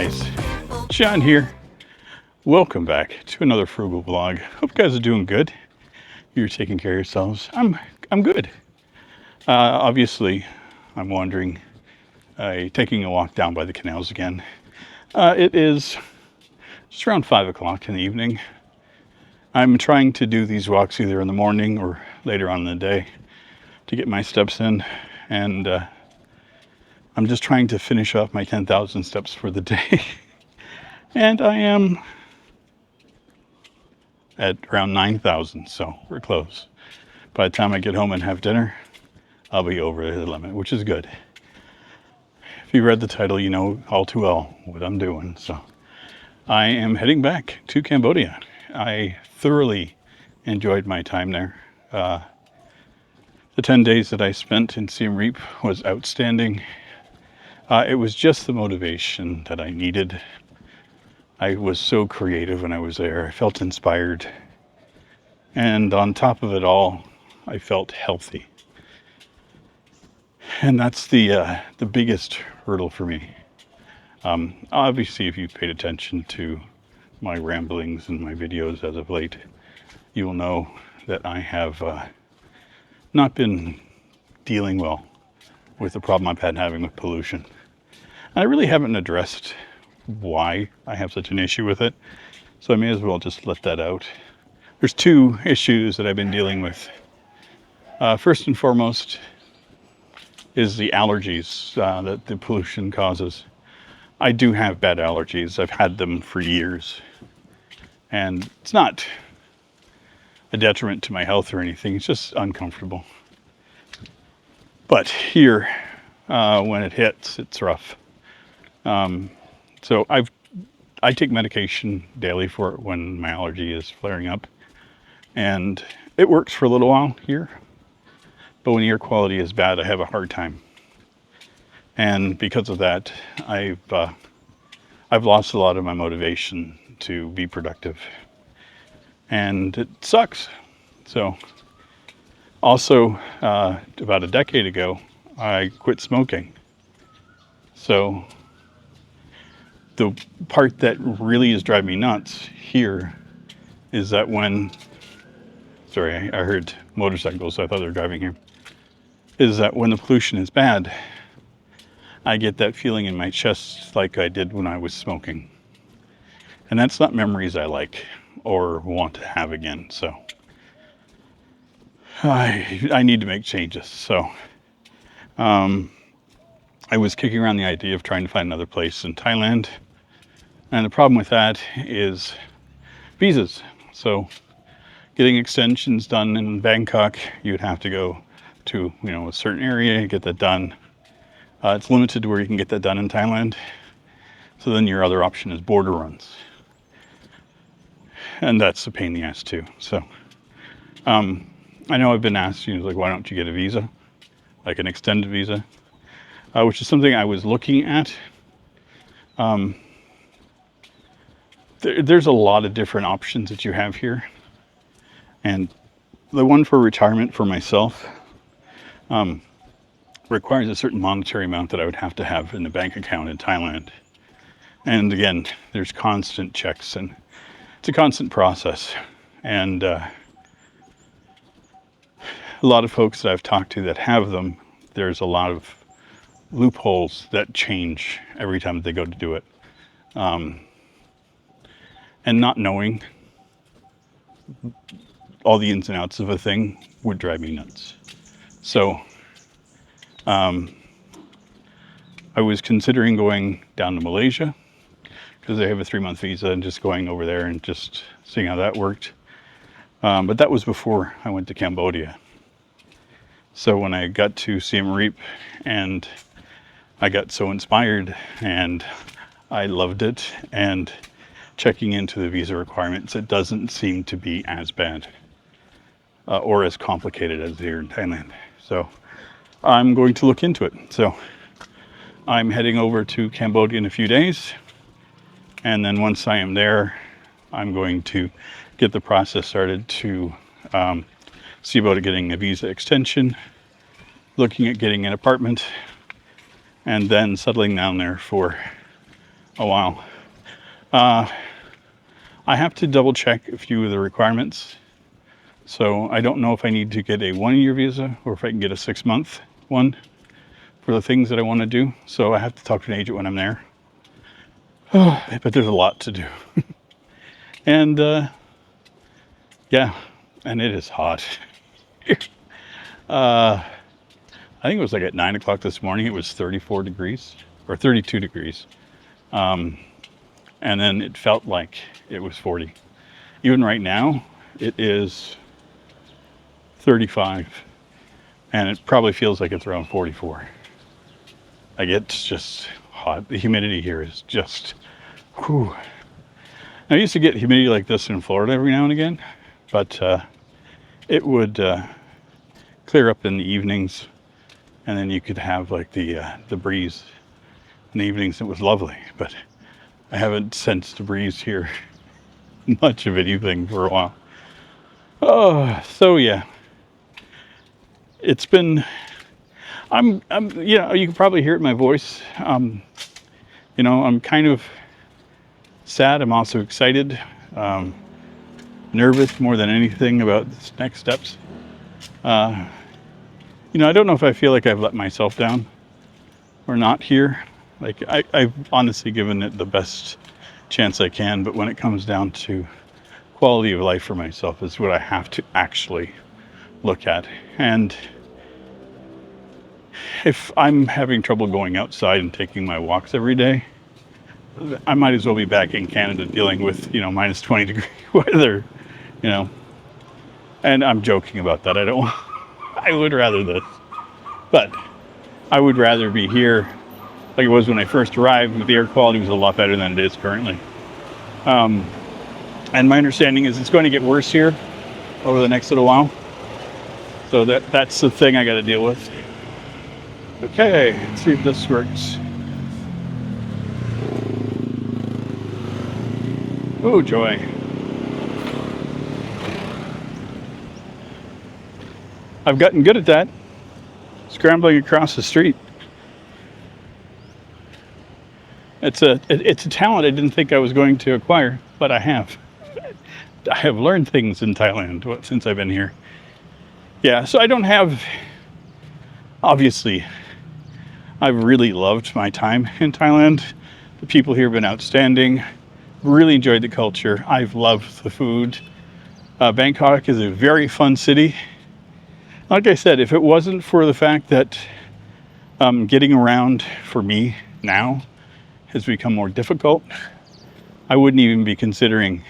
guys, John here. Welcome back to another Frugal vlog. Hope you guys are doing good. You're taking care of yourselves. I'm good. Obviously, I'm wandering, taking a walk down by the canals again. It is just around 5 o'clock in the evening. I'm trying to do these walks either in the morning or later on in the day to get my steps in, and I'm just trying to finish off my 10,000 steps for the day. And I am at around 9,000, so we're close. By the time I get home and have dinner, I'll be over the limit, which is good. If you read the title, you know all too well what I'm doing. So I am heading back to Cambodia. I thoroughly enjoyed my time there. The 10 days that I spent in Siem Reap was outstanding. It was just the motivation that I needed. I was so creative when I was there. I felt inspired. And on top of it all, I felt healthy. And that's the biggest hurdle for me. Obviously, if you've paid attention to my ramblings and my videos as of late, you will know that I have not been dealing well with the problem I've had having with pollution. I really haven't addressed why I have such an issue with it, so I may as well just let that out. There's two issues that I've been dealing with. First and foremost is the allergies that the pollution causes. I do have bad allergies. I've had them for years, and it's not a detriment to my health or anything. It's just uncomfortable. But here, when it hits, it's rough. So I take medication daily for it when my allergy is flaring up, and it works for a little while here. But when air quality is bad, I have a hard time, and because of that, I've lost a lot of my motivation to be productive, and it sucks. So, also, about a decade ago, I quit smoking. So the part that really is driving me nuts here is that I heard motorcycles, so I thought they were driving here, is that when the pollution is bad, I get that feeling in my chest like I did when I was smoking. And that's not memories I like or want to have again. So I need to make changes. So I was kicking around the idea of trying to find another place in Thailand. And the problem with that is visas. So getting extensions done in Bangkok, you'd have to go to, a certain area, get that done. It's limited to where you can get that done in Thailand. So then your other option is border runs. And that's a pain in the ass too. So I know I've been asked, why don't you get a visa? Like an extended visa? Which is something I was looking at. There's a lot of different options that you have here. And the one for retirement for myself requires a certain monetary amount that I would have to have in a bank account in Thailand. And again, there's constant checks, and it's a constant process. And a lot of folks that I've talked to that have them, there's a lot of loopholes that change every time they go to do it. And not knowing all the ins and outs of a thing would drive me nuts. So I was considering going down to Malaysia because they have a 3-month visa, and just going over there and just seeing how that worked. But that was before I went to Cambodia. So when I got to Siem Reap, and I got so inspired and I loved it, and checking into the visa requirements, it doesn't seem to be as bad or as complicated as here in Thailand. So I'm going to look into it. So I'm heading over to Cambodia in a few days, and then once I am there, I'm going to get the process started to see about getting a visa extension, looking at getting an apartment, and then settling down there for a while. I have to double check a few of the requirements. So I don't know if I need to get a 1-year visa or if I can get a 6-month one for the things that I want to do. So I have to talk to an agent when I'm there. But there's a lot to do. And yeah, and it is hot. I think it was like at 9 o'clock this morning, it was 34 degrees or 32 degrees. And then it felt like it was 40. Even right now, it is 35. And it probably feels like it's around 44. Like it's just hot. The humidity here is just, whew. I used to get humidity like this in Florida every now and again, but it would clear up in the evenings, and then you could have like the breeze in the evenings. It was lovely, but I haven't sensed the breeze here much of anything for a while. Oh, so yeah, it's been. I'm you know, you can probably hear it in my voice. You know, I'm kind of sad. I'm also excited, nervous more than anything about this next steps. You know, I don't know if I feel like I've let myself down or not here. Like I've honestly given it the best chance I can, but when it comes down to quality of life for myself is what I have to actually look at. And if I'm having trouble going outside and taking my walks every day, I might as well be back in Canada dealing with, you know, minus 20 degree weather, you know. And I'm joking about that. I would rather this. But I would rather be here like it was when I first arrived. The air quality was a lot better than it is currently. And my understanding is it's going to get worse here over the next little while. So that's the thing I got to deal with. Okay, let's see if this works. Oh, joy. I've gotten good at that. Scrambling across the street. It's a talent I didn't think I was going to acquire, but I have. I have learned things in Thailand since I've been here. Yeah, so I don't have, obviously, I've really loved my time in Thailand. The people here have been outstanding. Really enjoyed the culture. I've loved the food. Bangkok is a very fun city. Like I said, if it wasn't for the fact that getting around for me now has become more difficult, I wouldn't even be considering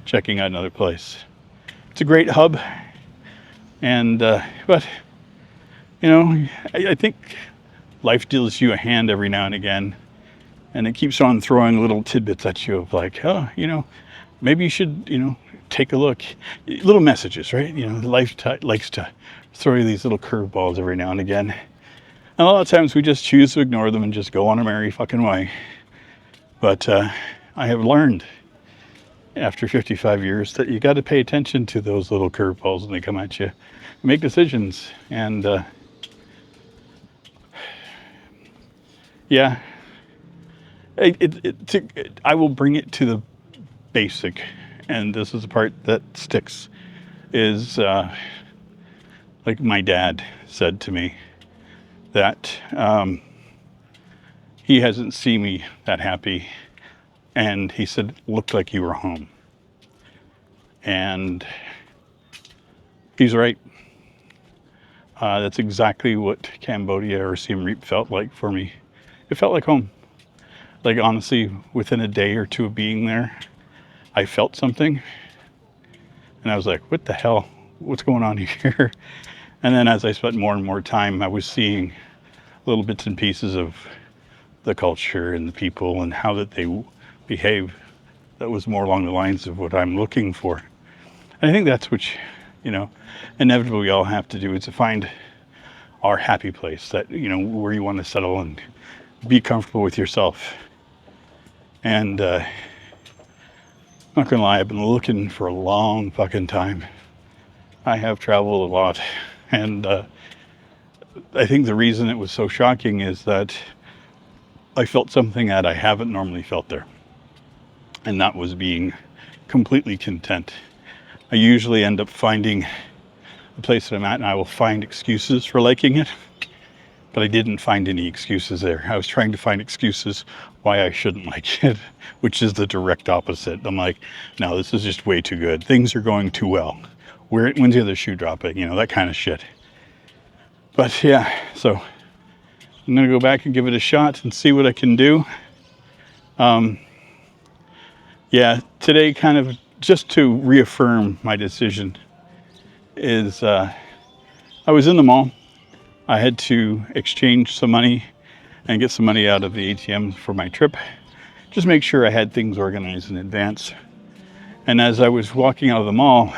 checking out another place. It's a great hub, and but you know, I think life deals you a hand every now and again, and it keeps on throwing little tidbits at you of like, oh, you know, maybe you should, you know, take a look. Little messages, right? You know, life likes to throw you these little curveballs every now and again. And a lot of times we just choose to ignore them and just go on our merry fucking way. But I have learned after 55 years that you got to pay attention to those little curveballs when they come at you. Make decisions. And yeah, I will bring it to the basic. And this is the part that sticks, is like my dad said to me that he hasn't seen me that happy, and he said, it looked like you were home. And he's right. That's exactly what Cambodia or Siem Reap felt like for me. It felt like home. Like honestly, within a day or two of being there, I felt something, and I was like, what the hell? What's going on here? And then as I spent more and more time, I was seeing little bits and pieces of the culture and the people and how that they behave. That was more along the lines of what I'm looking for. And I think that's what, you know, inevitably we all have to do, is to find our happy place, that, you know, where you want to settle and be comfortable with yourself. And I'm not gonna lie, I've been looking for a long fucking time. I have traveled a lot, and I think the reason it was so shocking is that I felt something that I haven't normally felt there. And that was being completely content. I usually end up finding the place that I'm at, and I will find excuses for liking it. But I didn't find any excuses there. I was trying to find excuses why I shouldn't like it, which is the direct opposite. I'm like, no, this is just way too good. Things are going too well. When's the other shoe dropping? You know, that kind of shit. But yeah, so I'm going to go back and give it a shot and see what I can do. Yeah, today kind of just to reaffirm my decision is I was in the mall. I had to exchange some money and get some money out of the ATM for my trip. Just make sure I had things organized in advance. And as I was walking out of the mall,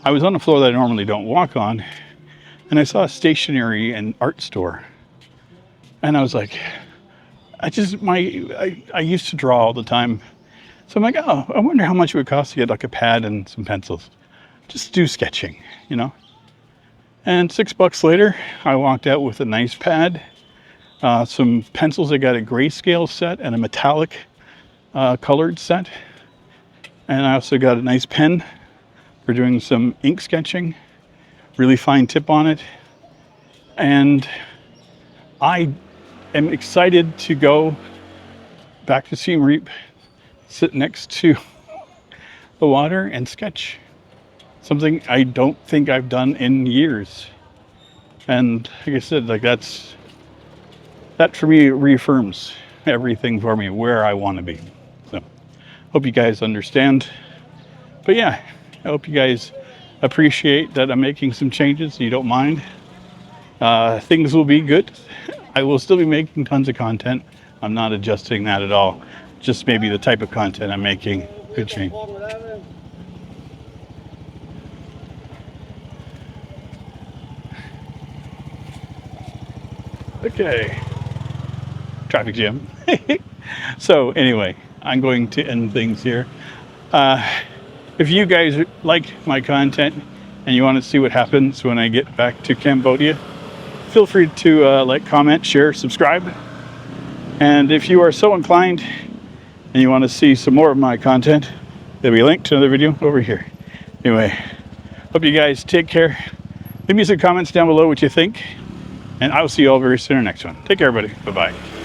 I was on a floor that I normally don't walk on, and I saw a stationery and art store. And I was like, I used to draw all the time. So I'm like, oh, I wonder how much it would cost to get like a pad and some pencils. Just do sketching, you know? And $6 later, I walked out with a nice pad, some pencils. I got a grayscale set and a metallic colored set. And I also got a nice pen for doing some ink sketching, really fine tip on it. And I am excited to go back to Siem Reap, sit next to the water and sketch. Something I don't think I've done in years. And like I said, like that for me reaffirms everything for me, where I want to be. So hope you guys understand. But yeah, I hope you guys appreciate that I'm making some changes. You don't mind. Things will be good. I will still be making tons of content. I'm not adjusting that at all. Just maybe the type of content I'm making could change. Okay, traffic jam. So anyway, I'm going to end things here. If you guys like my content and you want to see what happens when I get back to Cambodia, feel free to like, comment, share, subscribe. And if you are so inclined and you want to see some more of my content, there'll be a link to another video over here. Anyway, hope you guys take care. Leave me some comments down below what you think. And I will see you all very soon in the next one. Take care, everybody. Bye-bye.